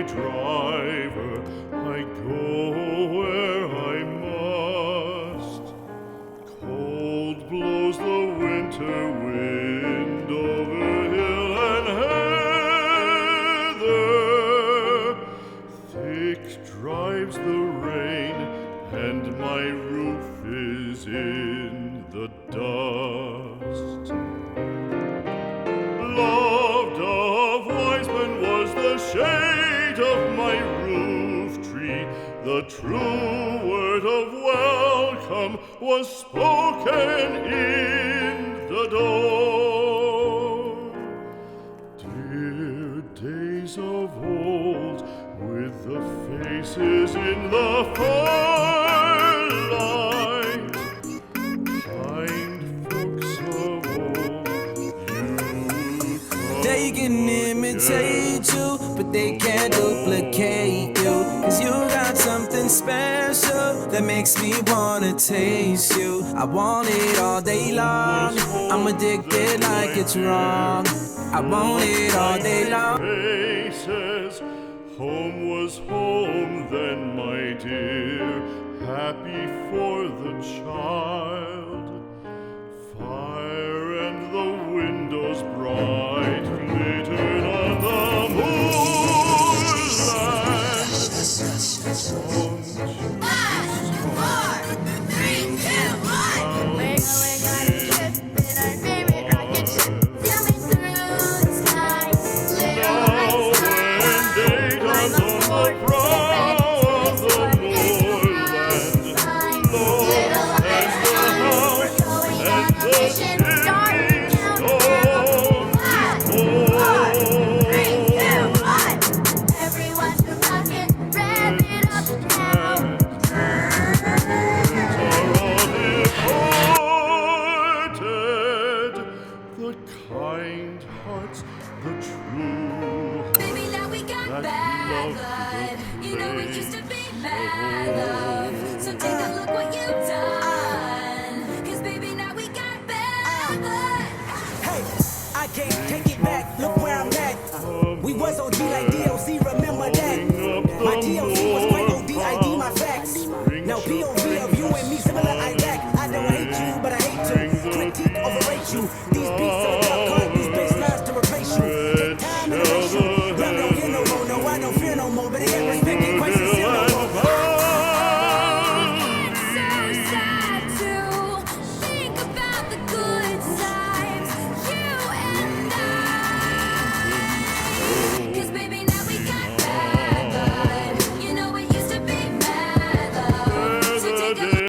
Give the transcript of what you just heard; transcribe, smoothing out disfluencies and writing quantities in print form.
driver, I go where I must. Cold blows the winter wind over hill and heather. Thick drives the rain, and my roof is in the dust. Loved of wise men was the shade of my roof tree. The true word of welcome was spoken in the door. Dear days of old, with the faces in the firelight, kind folks of old, they can imitate you, but they can't duplicate you. 'Cause you got something special that makes me wanna taste you. I want it all day long, I'm addicted like it's wrong. I want it all day long. Faces, home was home then, my dear, happy for the child. Fire and the windows bright glittered on the moonlight. 5, 4, 3, 2, 1. We're going on a trip in our favorite rocket ship, sailing through the sky. Little lights on, I'm on board, sit ready to explore anything outside. Little lights on, we're going on a mission. Start countdown. 5, 4, 3, 2, 1. Everyone's rocking, rev it up now. The kind hearts, the true Baby, now we got that bad love blood. the You know we used to be place mad love. So take a look what you've done. 'Cause baby, now we got bad blood. Hey, I can't take it back. Look where I'm at. We was OG like DLC. Remember that? My DLC was